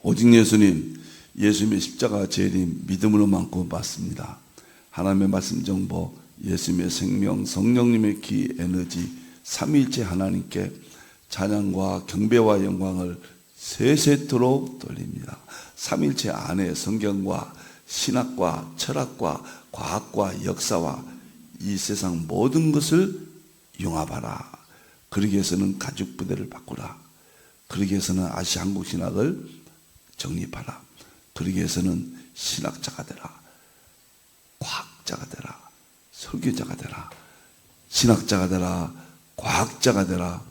오직 예수님, 예수님의 십자가 재림 믿음으로만 구원받습니다. 하나님의 말씀 정보, 예수님의 생명, 성령님의 기 에너지, 삼위일체 하나님께 찬양과 경배와 영광을 세세토록 돌립니다. 삼위일체 안에 성경과 신학과 철학과 과학과 역사와 이 세상 모든 것을 융합하라. 그러기 위해서는 가죽 부대를 바꾸라. 그러기 위해서는 아시아 한국 신학을 정립하라. 그러기 위해서는 신학자가 되라. 과학자가 되라. 설교자가 되라. 신학자가 되라. 과학자가 되라.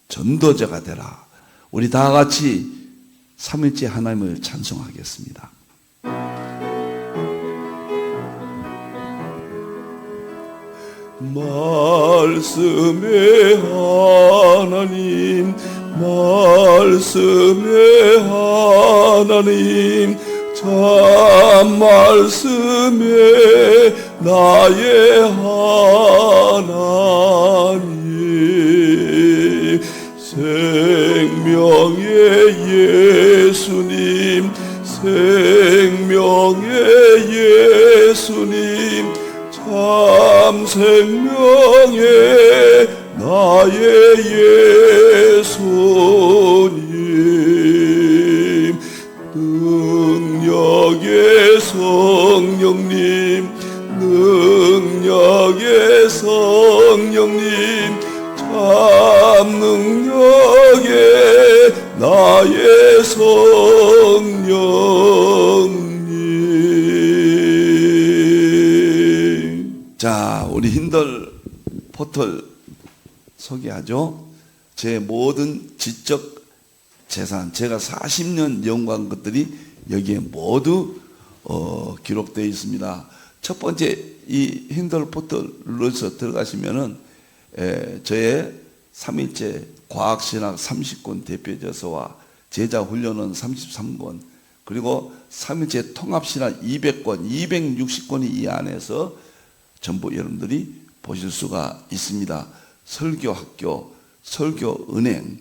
전도자가 되라. 우리 다 같이 삼위일체 하나님을 찬송하겠습니다. 말씀의 하나님, 말씀의 하나님, 참 말씀의 나의 하나님, 생명의 예수님, 생명의 예수님, 참 생명의 나의 예수님, 능력의 성령님, 능력의 성령님, 참 능력의 나의 성령님. 자, 우리 힌들 포털 소개하죠. 제 모든 지적 재산, 제가 40년 연구한 것들이 여기에 모두 기록되어 있습니다. 첫 번째 이 힌들 포털로서 들어가시면은 저의 삼일째 과학신학 30권 대표저서와 제자훈련원 33권, 그리고 삼일째 통합신학 200권, 260권이 이 안에서 전부 여러분들이 보실 수가 있습니다. 설교학교, 설교은행,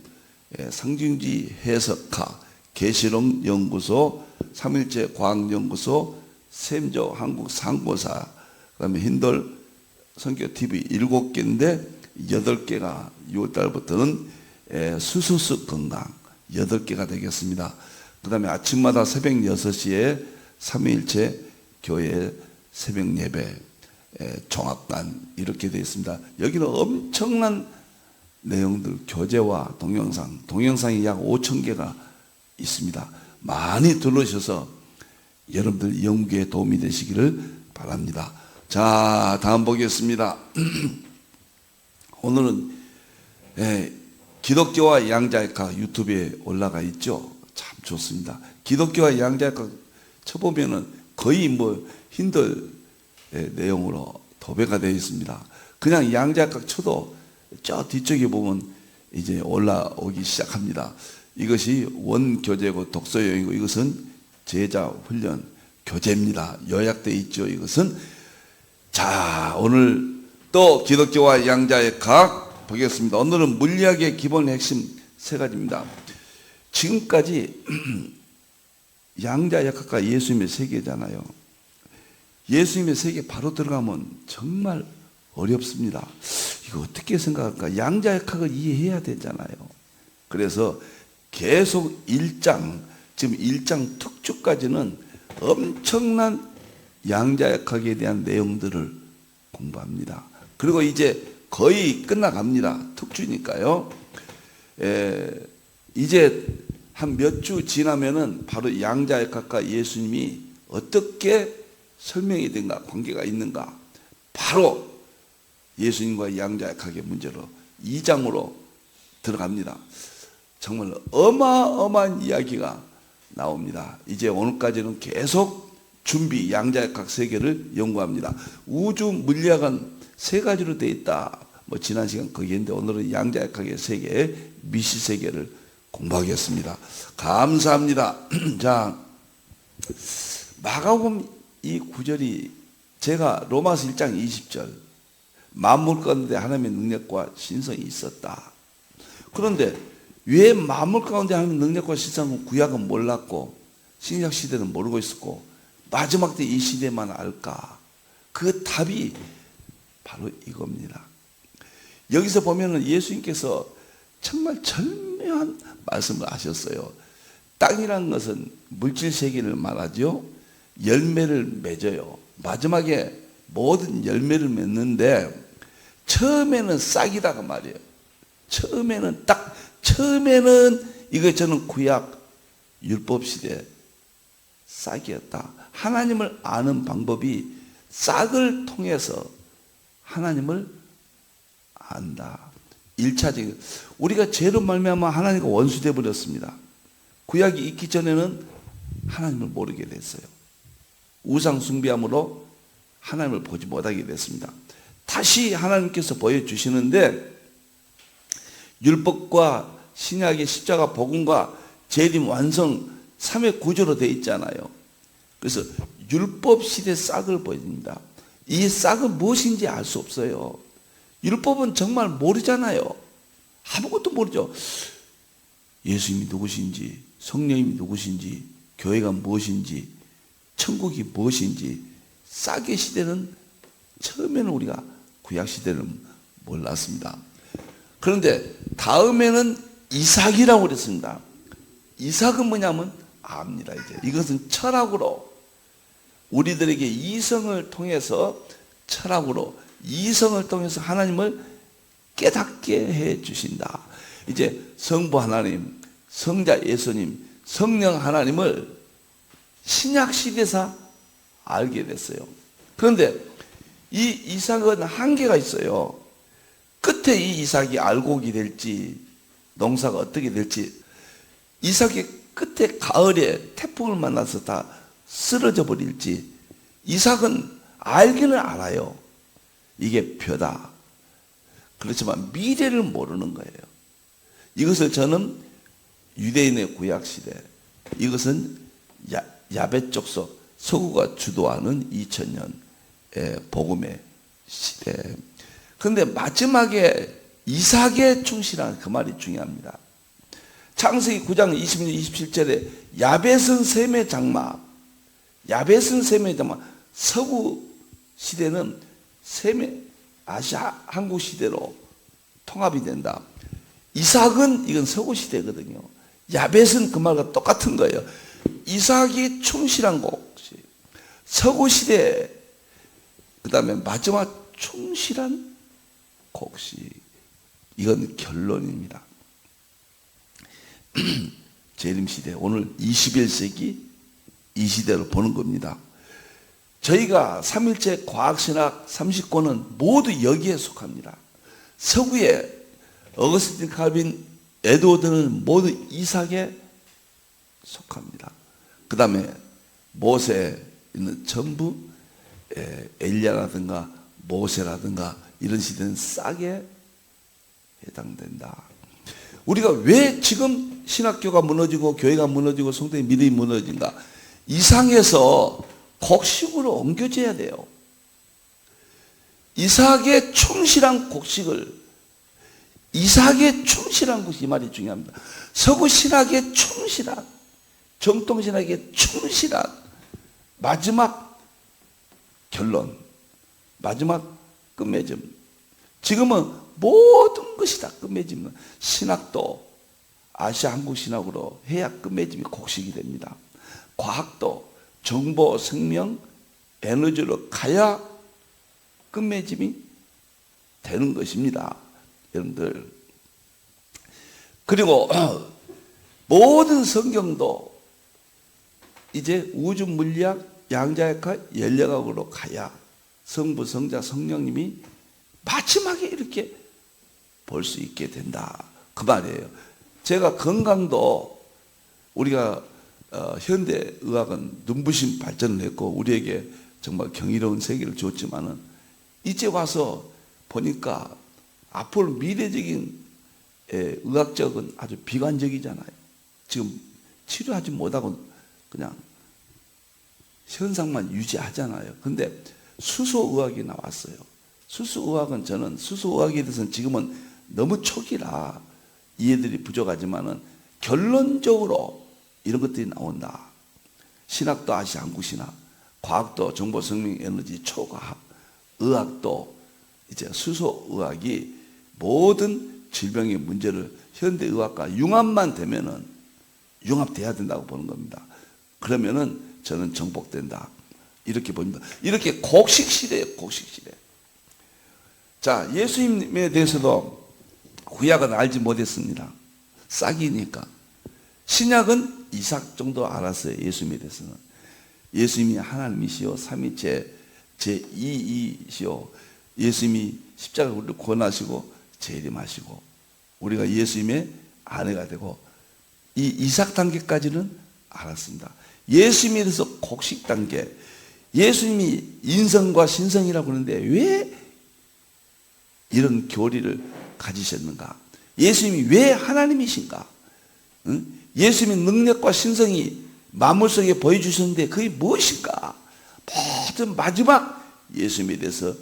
상징주의 해석학, 계시록 연구소, 삼일째 과학연구소, 샘조 한국 상고사, 그 다음에 힌들 선교TV 7개인데 8개가 6월달부터는 수수수 건강 8개가 되겠습니다. 그 다음에 아침마다 새벽 6시에 삼위일체 교회 새벽 예배, 종합관 이렇게 되어 있습니다. 여기는 엄청난 내용들, 교재와 동영상이 약 5,000개가 있습니다. 많이 들러오셔서 여러분들 연구에 도움이 되시기를 바랍니다. 자, 다음 보겠습니다. 오늘은 기독교와 양자역학 유튜브에 올라가 있죠. 참 좋습니다. 기독교와 양자역학 쳐보면은 거의 뭐 힌들 내용으로 도배가 되어 있습니다. 그냥 양자역학 쳐도 저 뒤쪽에 보면 이제 올라오기 시작합니다. 이것이 원교재고 독서용이고 이것은 제자훈련 교재입니다. 요약되어 있죠. 이것은. 자, 오늘 또 기독교와 양자역학 보겠습니다. 오늘은 물리학의 기본 핵심 3가지입니다. 지금까지 양자역학과 예수님의 세계잖아요. 예수님의 세계 바로 들어가면 정말 어렵습니다. 이거 어떻게 생각할까? 양자역학을 이해해야 되잖아요. 그래서 계속 1장, 지금 1장 특주까지는 엄청난 양자역학에 대한 내용들을 공부합니다. 그리고 이제 거의 끝나갑니다. 특주니까요. 이제 한 몇 주 지나면은 바로 양자역학과 예수님이 어떻게 설명이 된가, 관계가 있는가, 바로 예수님과 양자역학의 문제로 2장으로 들어갑니다. 정말 어마어마한 이야기가 나옵니다. 이제 오늘까지는 계속 준비, 양자역학 세계를 연구합니다. 우주 물리학은 3가지로 되어 있다. 뭐 지난 시간 거기인데 오늘은 양자역학의 세계, 미시 세계를 공부하겠습니다. 감사합니다. 자, 마가복음 이 구절이 제가 로마서 1장 20절 만물 가운데 하나님의 능력과 신성이 있었다. 그런데 왜 만물 가운데 하나님의 능력과 신성은 구약은 몰랐고 신약 시대는 모르고 있었고 마지막 때 이 시대만 알까? 그 답이 바로 이겁니다. 여기서 보면은 예수님께서 정말 절묘한 말씀을 하셨어요. 땅이란 것은 물질 세계를 말하죠. 열매를 맺어요. 마지막에 모든 열매를 맺는데 처음에는 싹이다가 말이에요. 처음에는 이거 저는 구약 율법 시대 싹이었다. 하나님을 아는 방법이 싹을 통해서 하나님을 안다. 1차적인 우리가 죄로 말미암아 하나님과 원수돼 버렸습니다. 구약이 있기 전에는 하나님을 모르게 됐어요. 우상 숭배함으로 하나님을 보지 못하게 됐습니다. 다시 하나님께서 보여주시는데 율법과 신약의 십자가 복음과 재림 완성 3회 구조로 되어 있잖아요. 그래서 율법 시대 싹을 보여줍니다. 이 싹은 무엇인지 알 수 없어요. 율법은 정말 모르잖아요. 아무것도 모르죠. 예수님이 누구신지, 성령님이 누구신지, 교회가 무엇인지, 천국이 무엇인지 싹의 시대는 처음에는 우리가 구약 시대는 몰랐습니다. 그런데 다음에는 이삭이라고 그랬습니다. 이삭은 뭐냐면 압니다. 이제 이것은 철학으로 우리들에게 이성을 통해서 철학으로 이성을 통해서 하나님을 깨닫게 해 주신다. 이제 성부 하나님, 성자 예수님, 성령 하나님을 신약 시대에서 알게 됐어요. 그런데 이 이삭은 한계가 있어요. 끝에 이 이삭이 알곡이 될지 농사가 어떻게 될지 이삭이 끝에 가을에 태풍을 만나서 다 쓰러져 버릴지 이삭은 알기는 알아요. 이게 벼다. 그렇지만 미래를 모르는 거예요. 이것을 저는 유대인의 구약시대, 이것은 야벳 족속 서구가 주도하는 2000년의 복음의 시대. 그런데 마지막에 이삭에 충실한 그 말이 중요합니다. 창세기 9장 26, 27절에 야벳은 셈의 장막, 야벳은 셈의 장막. 서구 시대는 셈의 아시아 한국 시대로 통합이 된다. 이삭은 이건 서구 시대거든요. 야벳은 그 말과 똑같은 거예요. 이삭이 충실한 곡식, 서구 시대, 그 다음에 마지막 충실한 곡식. 이건 결론입니다. 재림시대, 오늘 21세기 이 시대를 보는 겁니다. 저희가 3일째 과학신학 30권은 모두 여기에 속합니다. 서구의 어거스틴 칼빈, 에드워드는 모두 이삭에 속합니다. 그 다음에 모세 있는 전부 엘리야라든가 모세라든가 이런 시대는 싹에 해당된다. 우리가 왜 지금 신학교가 무너지고 교회가 무너지고 성도의 믿음이 무너진가? 이상에서 곡식으로 옮겨져야 돼요. 이삭의 충실한 곡식을, 이삭의 충실한 것이 이 말이 중요합니다. 서구 신학의 충실한, 정통 신학의 충실한 마지막 결론, 마지막 끝맺음. 지금은 모든 것이 다 끝맺음은 신학도 아시아 한국 신학으로 해야 끝맺음이 곡식이 됩니다. 과학도 정보, 생명, 에너지로 가야 끝맺음이 되는 것입니다. 여러분들. 그리고 모든 성경도 이제 우주 물리학, 양자역학, 연력학으로 가야 성부, 성자, 성령님이 마지막에 이렇게 볼 수 있게 된다. 그 말이에요. 제가 건강도 우리가 현대 의학은 눈부신 발전을 했고 우리에게 정말 경이로운 세계를 줬지만은 이제 와서 보니까 앞으로 미래적인 의학적은 아주 비관적이잖아요. 지금 치료하지 못하고 그냥 현상만 유지하잖아요. 근데 수소의학이 나왔어요. 수소의학은 저는 수소의학에 대해서는 지금은 너무 초기라 이해들이 부족하지만은 결론적으로 이런 것들이 나온다. 신학도 아시아 한국신학, 과학도 정보, 생명, 에너지, 초과학, 의학도 이제 수소의학이 모든 질병의 문제를 현대의학과 융합만 되면은 융합돼야 된다고 보는 겁니다. 그러면은 저는 정복된다 이렇게 봅니다. 이렇게 곡식시대예요. 곡식시대. 자, 예수님에 대해서도 구약은 알지 못했습니다. 싹이니까. 신약은 이삭 정도 알았어요. 예수님에 대해서는. 예수님이 하나님이시요 삼위체 제2이시요 예수님이 십자가를 우리를 구원하시고 재림하시고 우리가 예수님의 아내가 되고 이 이삭 단계까지는 알았습니다. 예수님에 대해서 곡식 단계, 예수님이 인성과 신성이라고 하는데 왜 이런 교리를 가지셨는가? 예수님이 왜 하나님이신가? 응? 예수님의 능력과 신성이 만물 속에 보여주셨는데 그게 무엇인가? 모든 마지막 예수님에 대해서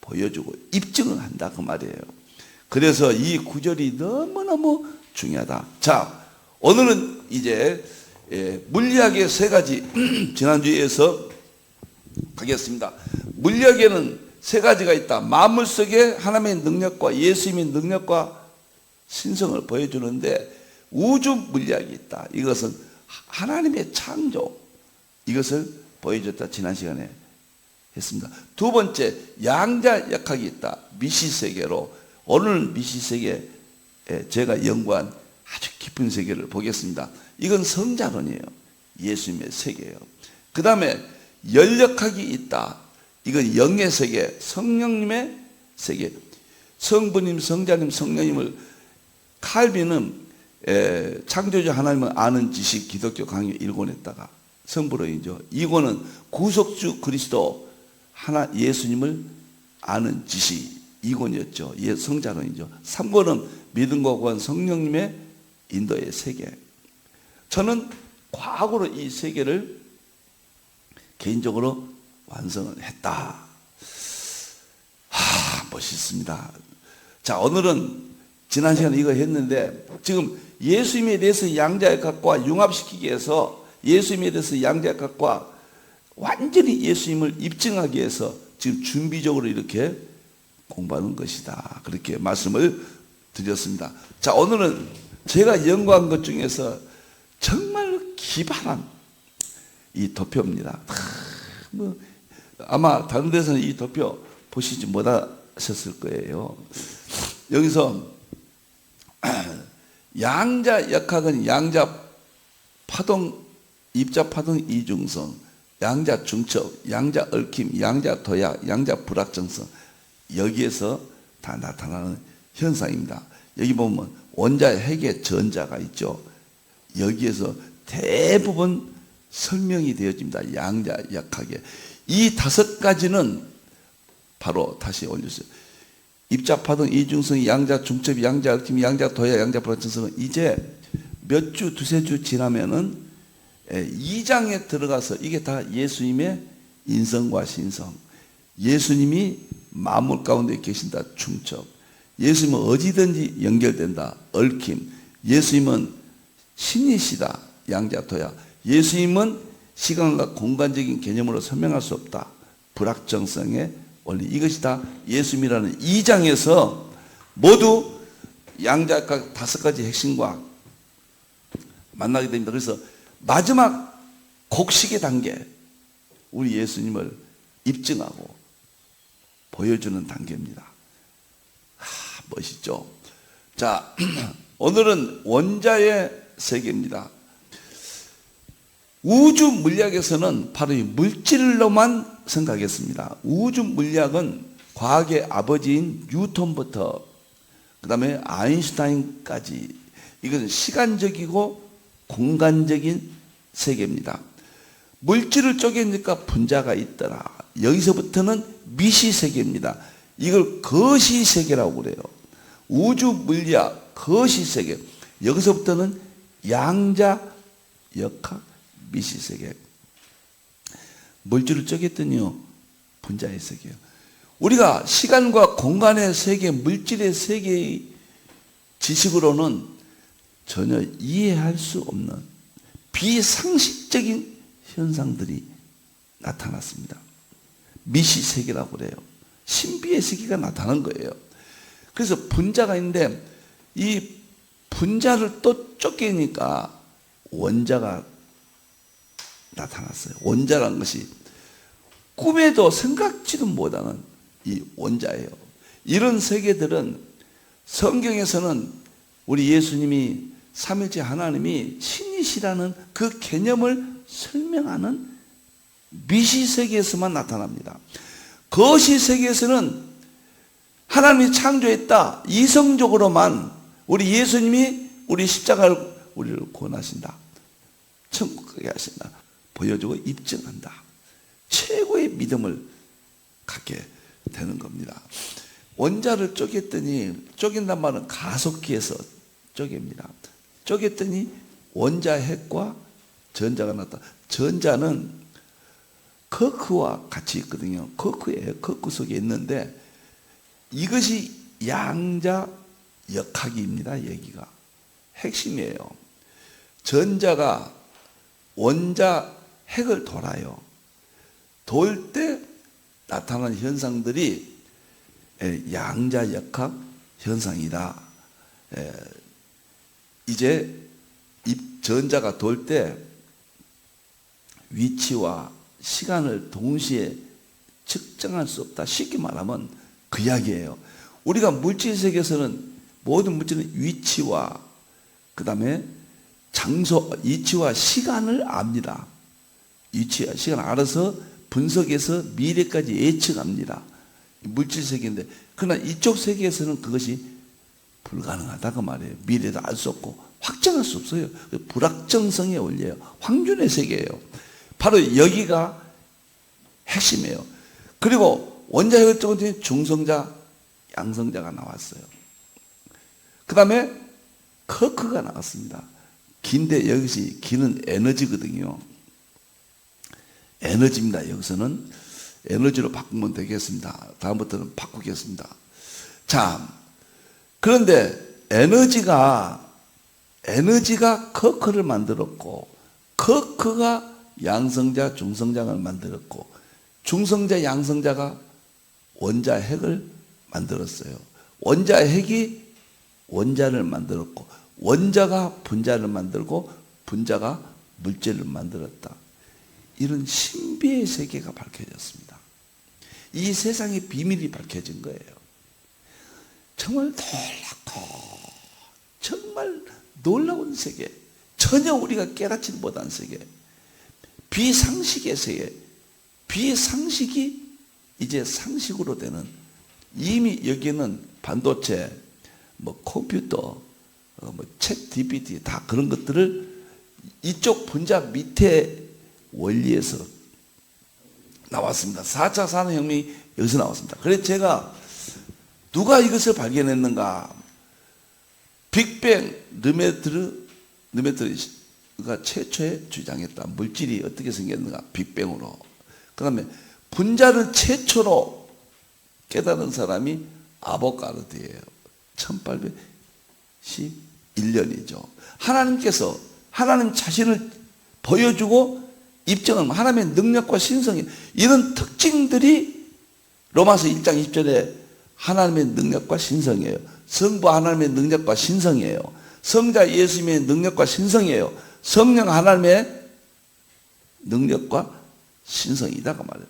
보여주고 입증을 한다 그 말이에요. 그래서 이 구절이 너무너무 중요하다. 자, 오늘은 이제 물리학의 세 가지 지난주에서 가겠습니다. 물리학에는 세 가지가 있다. 만물 속에 하나님의 능력과 예수님의 능력과 신성을 보여주는데 우주 물리학이 있다. 이것은 하나님의 창조 이것을 보여줬다. 지난 시간에 했습니다. 두 번째 양자역학이 있다. 미시세계로 오늘 미시세계 제가 연구한 아주 깊은 세계를 보겠습니다. 이건 성자론이에요. 예수님의 세계예요. 그 다음에 열역학이 있다. 이건 영의 세계, 성령님의 세계. 성부님, 성자님, 성령님을 칼빈은 창조주 하나님을 아는 지식 기독교 강의 1권에다가 성부로이죠. 2권은 구속주 그리스도 하나 예수님을 아는 지식 2권이었죠. 성자론이죠. 3권은 믿음과 구원 성령님의 인도의 세계. 저는 과거로 이 세계를 개인적으로 완성을 했다. 멋있습니다. 자, 오늘은 지난 시간에 이거 했는데 지금 예수님에 대해서 양자역학과 융합시키기 위해서 예수님에 대해서 양자역학과 완전히 예수님을 입증하기 위해서 지금 준비적으로 이렇게 공부하는 것이다. 그렇게 말씀을 드렸습니다. 자, 오늘은 제가 연구한 것 중에서 정말 기발한 이 도표입니다. 아마 다른 데서는 이 도표 보시지 못하셨을 거예요. 여기서 양자역학은 양자 파동, 입자 파동 이중성, 양자 중첩, 양자 얽힘, 양자 도약, 양자 불확정성 여기에서 다 나타나는 현상입니다. 여기 보면 원자, 핵의 전자가 있죠. 여기에서 대부분 설명이 되어집니다. 양자역학에. 이 5가지는 바로 다시 올렸어요. 입자 파동 이중성, 양자 중첩, 양자 얽힘, 양자 도약, 양자 불확정성은 이제 몇 주, 두세 주 지나면은 2장에 들어가서 이게 다 예수님의 인성과 신성, 예수님이 만물 가운데 계신다 중첩, 예수님은 어디든지 연결된다 얽힘, 예수님은 신이시다 양자 도약, 예수님은 시간과 공간적인 개념으로 설명할 수 없다 불확정성의 원리. 이것이 다 예수님이라는 2장에서 모두 양자역학 5가지 핵심과 만나게 됩니다. 그래서 마지막 곡식의 단계, 우리 예수님을 입증하고 보여주는 단계입니다. 멋있죠? 자, 오늘은 원자의 세계입니다. 우주 물리학에서는 바로 이 물질로만 생각했습니다. 우주 물리학은 과학의 아버지인 뉴턴부터 그 다음에 아인슈타인까지 이것은 시간적이고 공간적인 세계입니다. 물질을 쪼개니까 분자가 있더라. 여기서부터는 미시세계입니다. 이걸 거시세계라고 그래요. 우주 물리학 거시세계. 여기서부터는 양자역학 미시세계. 물질을 쪼갰더니요 분자의 세계예요. 우리가 시간과 공간의 세계, 물질의 세계의 지식으로는 전혀 이해할 수 없는 비상식적인 현상들이 나타났습니다. 미시세계라고 그래요. 신비의 세계가 나타난 거예요. 그래서 분자가 있는데 이 분자를 또 쫓기니까 원자가 나타났어요. 원자라는 것이 꿈에도 생각지도 못하는 이 원자예요. 이런 세계들은 성경에서는 우리 예수님이 삼위일체 하나님이 신이시라는 그 개념을 설명하는 미시세계에서만 나타납니다. 거시세계에서는 하나님이 창조했다. 이성적으로만 우리 예수님이 우리 십자가를 우리를 구원하신다. 천국 가게 하신다. 보여주고 입증한다. 최고의 믿음을 갖게 되는 겁니다. 원자를 쪼갰더니, 쪼갠단 말은 가속기에서 쪼갭니다. 쪼갰더니 원자핵과 전자가 나타. 전자는 커크와 같이 있거든요. 커크에 커크 속에 있는데 이것이 양자 역학입니다. 여기가 핵심이에요. 전자가 원자 핵을 돌아요. 돌 때 나타나는 현상들이 양자 역학 현상이다. 이제 전자가 돌 때 위치와 시간을 동시에 측정할 수 없다. 쉽게 말하면 그 이야기예요. 우리가 물질 세계에서는 모든 물질은 위치와 그 다음에 장소, 위치와 시간을 압니다. 위치와 시간을 알아서 분석해서 미래까지 예측합니다. 물질 세계인데, 그러나 이쪽 세계에서는 그것이 불가능하다 그 말이에요. 미래도 알 수 없고 확정할 수 없어요. 불확정성에 올려요. 황준의 세계예요. 바로 여기가 핵심이에요. 그리고 원자핵을 적은 중성자, 양성자가 나왔어요. 그 다음에 커크가 나왔습니다. 긴데 여기서 기는 에너지거든요. 에너지입니다. 여기서는 에너지로 바꾸면 되겠습니다. 다음부터는 바꾸겠습니다. 자, 그런데 에너지가 커크를 만들었고, 커크가 양성자, 중성자를 만들었고, 중성자, 양성자가 원자핵을 만들었어요. 원자핵이 원자를 만들었고, 원자가 분자를 만들고, 분자가 물질을 만들었다. 이런 신비의 세계가 밝혀졌습니다. 이 세상의 비밀이 밝혀진 거예요. 정말 놀라운 세계, 전혀 우리가 깨닫지 못한 세계, 비상식의 세계, 비상식이 이제 상식으로 되는, 이미 여기는 반도체, 컴퓨터, 챗 GPT 다 그런 것들을 이쪽 분자 밑에 원리에서 나왔습니다. 4차 산업혁명이 여기서 나왔습니다. 그래서 제가 누가 이것을 발견했는가? 빅뱅 르메트르가 최초에 주장했다. 물질이 어떻게 생겼는가? 빅뱅으로. 그 다음에 분자를 최초로 깨달은 사람이 아보가르드예요. 1811년이죠. 하나님께서 하나님 자신을 보여주고 입증은 하나님의 능력과 신성이, 이런 특징들이 로마서 1장 20절에 하나님의 능력과 신성이에요. 성부 하나님의 능력과 신성이에요. 성자 예수님의 능력과 신성이에요. 성령 하나님의 능력과 신성이다 그 말이에요.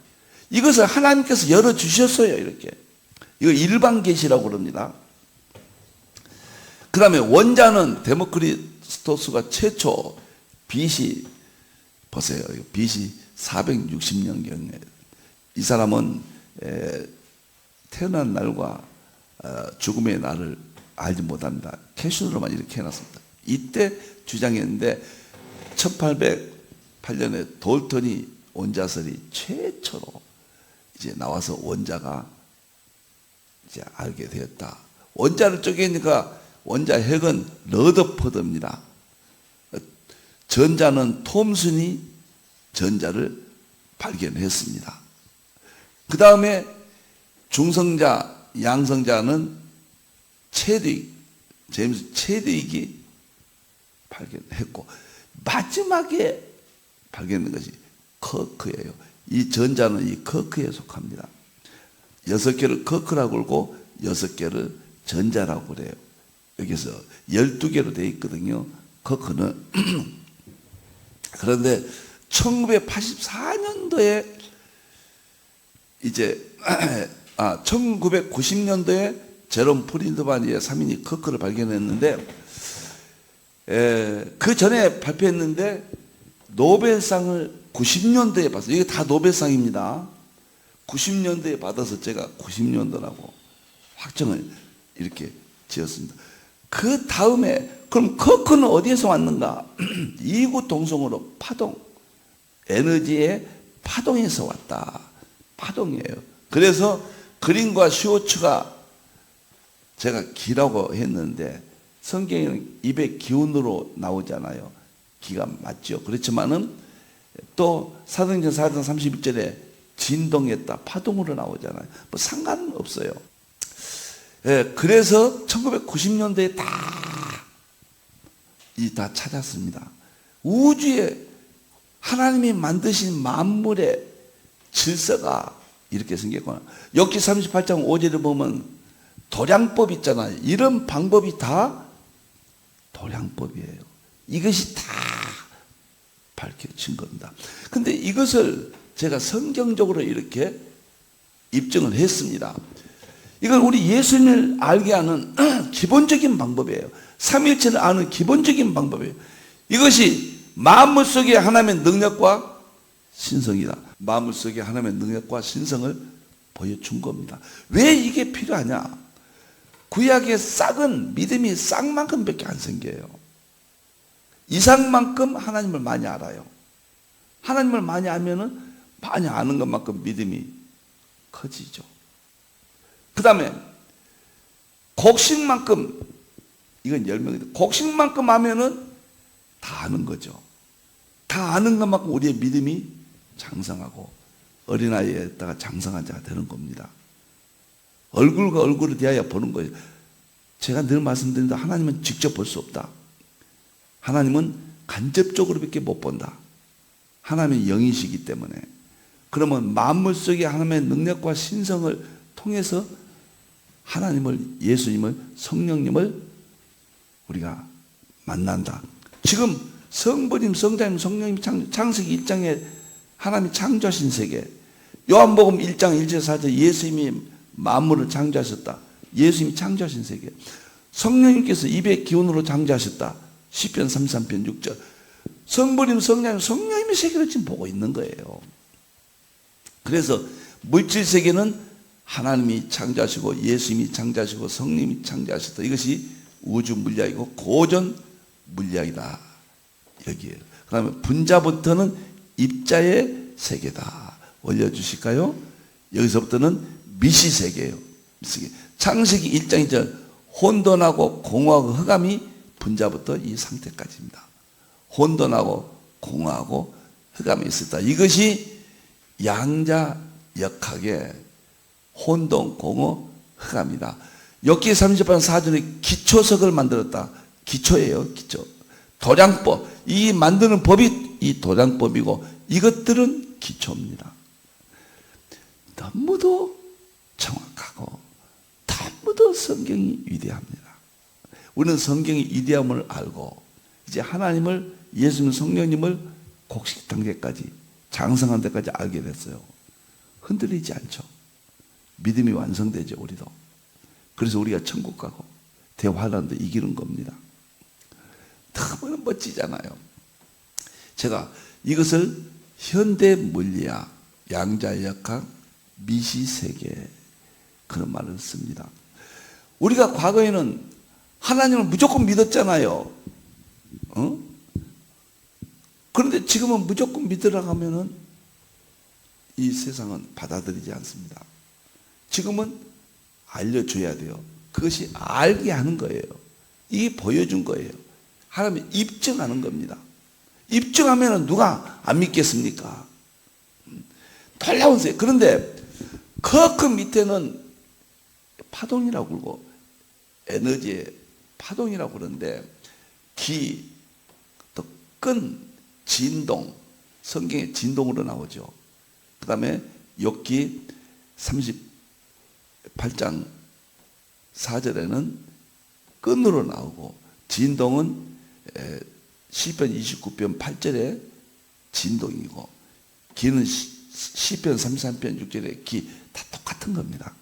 이것을 하나님께서 열어주셨어요. 이렇게. 이거 일반 계시라고 그럽니다. 그 다음에 원자는 데모크리토스가 최초 BC, 보세요. BC 460년경에 이 사람은 태어난 날과 죽음의 날을 알지 못합니다. 캐슈로만 이렇게 해놨습니다. 이때 주장했는데 1808년에 돌턴이 원자설이 최초로 이제 나와서 원자가 이제 알게 되었다. 원자를 쪼개니까 원자핵은 러더포드입니다. 전자는 톰슨이 전자를 발견했습니다. 그 다음에 중성자, 양성자는 제임스 체드윅이 발견했고, 마지막에 발견된 것이 커크예요. 이 전자는 이 커크에 속합니다. 6개를 커크라고 그러고 6개를 전자라고 그래요. 여기서 12개로 되어 있거든요. 커크는. 그런데 1984년도에 이제 1990년도에 제롬 프린드만의 3인이 커크를 발견했는데 그 전에 발표했는데 노벨상을 90년도에 받았어요. 이게 다 노벨상입니다. 90년도에 받아서 제가 90년도라고 확정을 이렇게 지었습니다. 그 다음에 그럼 커크는 어디에서 왔는가? 이구동성으로 파동, 에너지의 파동에서 왔다. 파동이에요. 그래서 그린과 슈워츠가 제가 기라고 했는데 성경에는 입의 기운으로 나오잖아요. 기가 맞죠. 그렇지만은 또 사도행전 4장 31절에 진동했다. 파동으로 나오잖아요. 뭐 상관은 없어요. 그래서 1990년대에 다 찾았습니다. 우주에 하나님이 만드신 만물의 질서가 이렇게 생겼구나. 욥기 38장 5절에 보면 도량법 있잖아요. 이런 방법이 다 도량법이에요. 이것이 다 밝혀진 겁니다. 근데 이것을 제가 성경적으로 이렇게 입증을 했습니다. 이건 우리 예수님을 알게 하는 기본적인 방법이에요. 삼일체를 아는 기본적인 방법이에요. 이것이 만물 속에 하나님의 능력과 신성이다. 만물 속에 하나님의 능력과 신성을 보여준 겁니다. 왜 이게 필요하냐? 구약의 싹은 믿음이 싹만큼밖에 안 생겨요. 이상만큼 하나님을 많이 알아요. 하나님을 많이 알면은 많이 아는 것만큼 믿음이 커지죠. 그 다음에 곡식만큼, 이건 열명인데 곡식만큼 하면은 다 아는 거죠. 다 아는 것만큼 우리의 믿음이 장성하고 어린아이에다가 장성한 자가 되는 겁니다. 얼굴과 얼굴을 대하여 보는 거예요. 제가 늘 말씀드린다. 하나님은 직접 볼 수 없다. 하나님은 간접적으로밖에 못 본다. 하나님의 영이시기 때문에. 그러면 만물 속에 하나님의 능력과 신성을 통해서 하나님을, 예수님을, 성령님을 우리가 만난다. 지금 성부님, 성자님, 성령님 창세기 1장에 하나님이 창조하신 세계, 요한복음 1장 1절 4절 예수님이 만물을 창조하셨다. 예수님이 창조하신 세계. 성령님께서 입의 기운으로 창조하셨다. 시편 33편 6절. 성부님, 성자님, 성령님의 세계를 지금 보고 있는 거예요. 그래서 물질 세계는 하나님이 창조하시고 예수님이 창조하시고 성령님이 창조하셨다. 이것이 우주 물리학이고 고전 물리학이다. 여기에요. 그 다음에 분자부터는 입자의 세계다. 올려주실까요? 여기서부터는 미시 세계예요. 창세기 1장 2절 혼돈하고 공허하고 흑암이 분자부터 이 상태까지입니다. 혼돈하고 공허하고 흑암이 있었다. 이것이 양자역학의 혼돈, 공허, 흑암이다. 욥기 38장 4절에 기초석을 만들었다. 기초예요, 기초. 도량법. 이 만드는 법이 이 도량법이고 이것들은 기초입니다. 너무도 정확하고 너무도 성경이 위대합니다. 우리는 성경의 위대함을 알고 이제 하나님을, 예수님, 성령님을 곡식 단계까지 장성한 데까지 알게 됐어요. 흔들리지 않죠. 믿음이 완성되죠, 우리도. 그래서 우리가 천국 가고 대환란도 이기는 겁니다. 너무나 멋지잖아요. 제가 이것을 현대 물리학, 양자역학, 미시세계 그런 말을 씁니다. 우리가 과거에는 하나님을 무조건 믿었잖아요. 그런데 지금은 무조건 믿으라고 하면은 이 세상은 받아들이지 않습니다. 지금은 알려줘야 돼요. 그것이 알게 하는 거예요. 이게 보여준 거예요. 하나님이 입증하는 겁니다. 입증하면 누가 안 믿겠습니까? 놀라운 세. 그런데 그 밑에는 파동이라고 그러고 에너지의 파동이라고 그러는데 기, 또 끈, 진동 성경에 진동으로 나오죠. 그 다음에 욥기 38장 4절에는 끈으로 나오고, 진동은 시편 29편 8절에 진동이고, 기는 시편 33편 6절에 기, 다 똑같은 겁니다.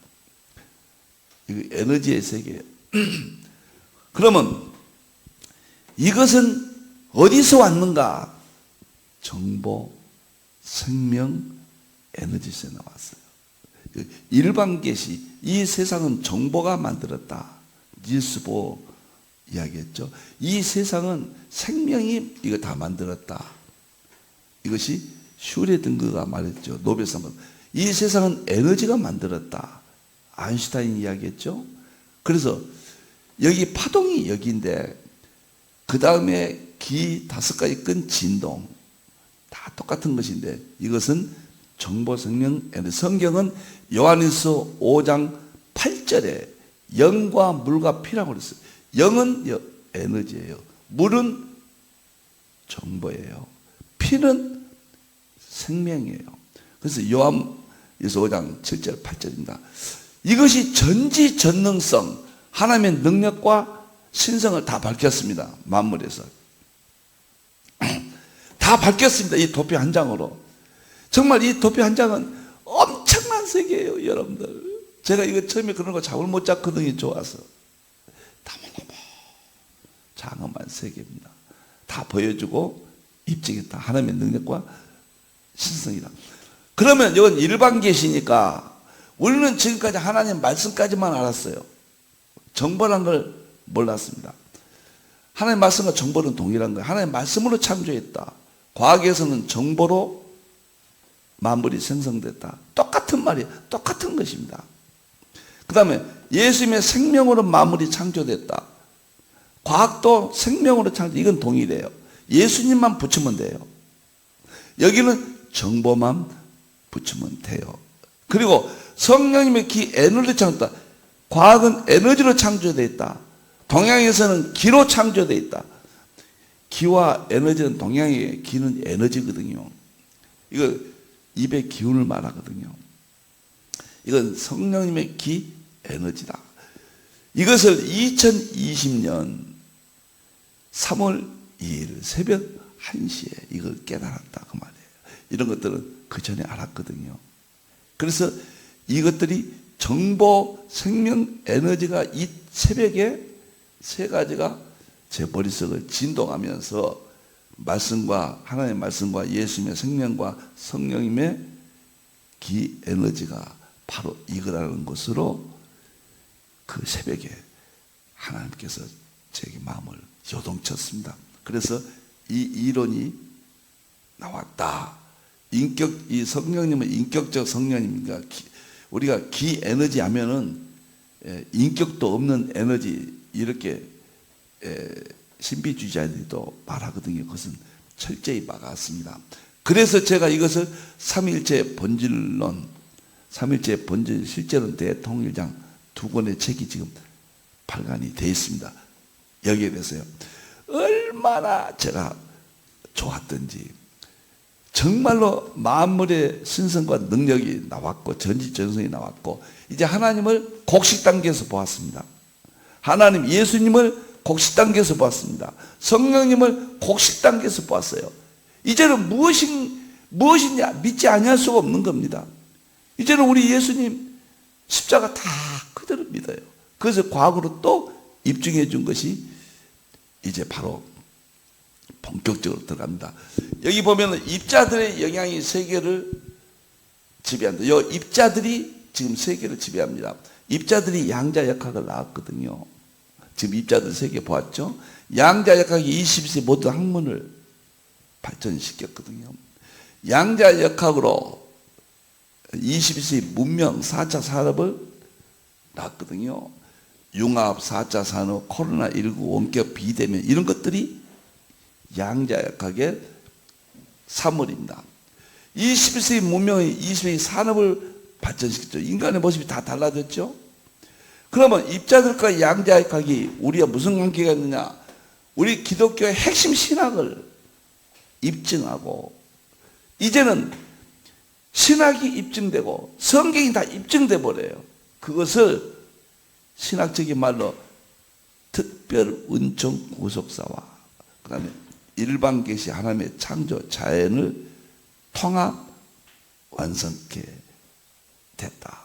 이거 에너지의 세계예요. 그러면 이것은 어디서 왔는가? 정보, 생명, 에너지에서 나왔어요. 일반 계시, 이 세상은 정보가 만들었다. 닐스보 이야기했죠. 이 세상은 생명이 이거 다 만들었다. 이것이 슈레딩거가 말했죠. 노벨상. 이 세상은 에너지가 만들었다. 아인슈타인 이야기했죠. 그래서 여기 파동이 여기인데, 그 다음에 기 5가지 끈 진동, 다 똑같은 것인데, 이것은 정보, 생명, 에너지. 성경은 요한일서 5장 8절에 영과 물과 피라고 그랬어요. 영은 에너지예요. 물은 정보예요. 피는 생명이에요. 그래서 요한일서 5장 7절 8절입니다. 이것이 전지전능성, 하나님의 능력과 신성을 다 밝혔습니다. 만물에서 다 밝혔습니다. 이 도표 한 장으로. 정말 이 도표 한 장은 엄청난 세계예요, 여러분들. 제가 이거 처음에 그런 거 잠을 못 잤거든요. 좋아서. 너무너무 장엄한 세계입니다. 다 보여주고 입증했다. 하나님의 능력과 신성이다. 그러면 이건 일반 계시니까 우리는 지금까지 하나님 말씀까지만 알았어요. 정보란 걸 몰랐습니다. 하나님 말씀과 정보는 동일한 거예요. 하나님 말씀으로 창조했다. 과학에서는 정보로 만물이 생성됐다. 똑같은 말이에요. 똑같은 것입니다. 그 다음에 예수님의 생명으로 만물이 창조됐다. 과학도 생명으로 창조, 이건 동일해요. 예수님만 붙이면 돼요. 여기는 정보만 붙이면 돼요. 그리고 성령님의 기, 에너지로 창조됐다. 과학은 에너지로 창조되어 있다. 동양에서는 기로 창조되어 있다. 기와 에너지는 동양의 기는 에너지거든요. 이거 입의 기운을 말하거든요. 이건 성령님의 기, 에너지다. 이것을 2020년 3월 2일 새벽 1시에 이걸 깨달았다 그 말이에요. 이런 것들은 그 전에 알았거든요. 그래서 이것들이 정보, 생명, 에너지가 이 새벽에 세 가지가 제 머릿속을 진동하면서 말씀과 하나님의 말씀과 예수님의 생명과 성령님의 기 에너지가 바로 이거라는 것으로 그 새벽에 하나님께서 제게 마음을 요동쳤습니다. 그래서 이 이론이 나왔다. 이 성령님은 인격적 성령입니까? 우리가 기 에너지 하면은 인격도 없는 에너지, 이렇게 신비주의자들도 말하거든요. 그것은 철저히 막았습니다. 그래서 제가 이것을 삼위일체 본질론, 삼위일체 본질 실제론 대통일장 2권의 책이 지금 발간이 되어 있습니다. 여기에 대해서요. 얼마나 제가 좋았던지, 정말로 만물의 신성과 능력이 나왔고 전지전성이 나왔고, 이제 하나님을 곡식 단계에서 보았습니다. 하나님 예수님을 곡식 단계에서 보았습니다. 성령님을 곡식 단계에서 보았어요. 이제는 무엇이냐 믿지 아니할 수가 없는 겁니다. 이제는 우리 예수님 십자가 다 그대로 믿어요. 그래서 과거로 또 입증해 준 것이 이제 바로 본격적으로 들어갑니다. 여기 보면 입자들의 영향이 세계를 지배한다. 이 입자들이 지금 세계를 지배합니다. 입자들이 양자 역학을 나왔거든요. 지금 입자들 세계 보았죠? 양자 역학이 21세기 모든 학문을 발전시켰거든요. 양자 역학으로 21세기 문명 4차 산업을 낳았거든요. 융합, 4차 산업, 코로나19, 원격 비대면, 이런 것들이 양자역학의 산물입니다. 21세기 문명이 20세기 산업을 발전시켰죠. 인간의 모습이 다 달라졌죠. 그러면 입자들과 양자역학이 우리가 무슨 관계가 있느냐? 우리 기독교의 핵심 신학을 입증하고 이제는 신학이 입증되고 성경이 다 입증돼 버려요. 그것을 신학적인 말로 특별 은총 구속사와 그 다음에 일반 계시 하나님의 창조 자연을 통합 완성케 됐다.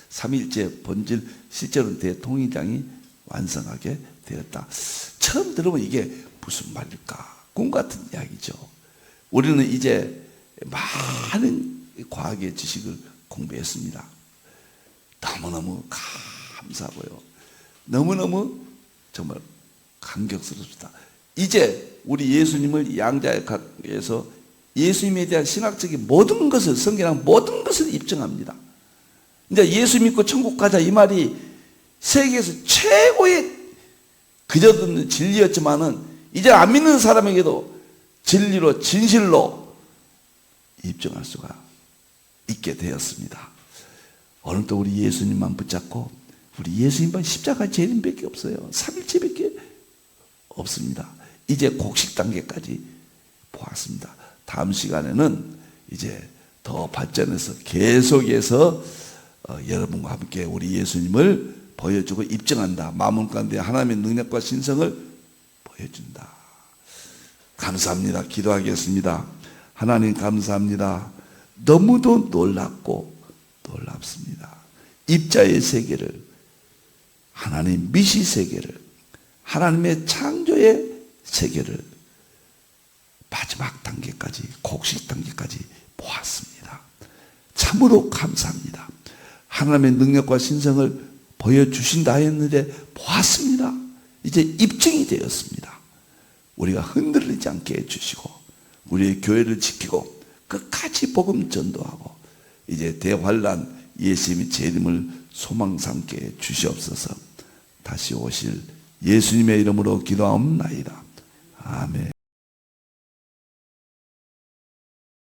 삼위일체 본질 실제로는 대통의장이 완성하게 되었다. 처음 들으면 이게 무슨 말일까? 꿈 같은 이야기죠. 우리는 이제 많은 과학의 지식을 공부했습니다. 너무너무 감사하고요. 너무너무 정말 감격스럽습니다. 이제 우리 예수님을 양자역학에서 예수님에 대한 신학적인 모든 것을 성경의 모든 것을 입증합니다. 이제 예수 믿고 천국 가자 이 말이 세계에서 최고의 그저 듣는 진리였지만은 이제 안 믿는 사람에게도 진리로 진실로 입증할 수가 있게 되었습니다. 오늘도 우리 예수님만 붙잡고 우리 예수님만 십자가 재림밖에 없어요. 삼일체밖에 없습니다. 이제 곡식 단계까지 보았습니다. 다음 시간에는 이제 더 발전해서 계속해서 여러분과 함께 우리 예수님을 보여주고 입증한다. 마음 가운데 하나님의 능력과 신성을 보여준다. 감사합니다. 기도하겠습니다. 하나님 감사합니다. 너무도 놀랍고 놀랍습니다. 입자의 세계를, 하나님 미시 세계를, 하나님의 창조의 세계를 마지막 단계까지, 곡식 단계까지 보았습니다. 참으로 감사합니다. 하나님의 능력과 신성을 보여주신다 했는데 보았습니다. 이제 입증이 되었습니다. 우리가 흔들리지 않게 해주시고 우리의 교회를 지키고 끝까지 복음 전도하고 이제 대환란 예수님의 재림을 소망 삼게 주시옵소서. 다시 오실 예수님의 이름으로 기도하옵나이다. 아멘.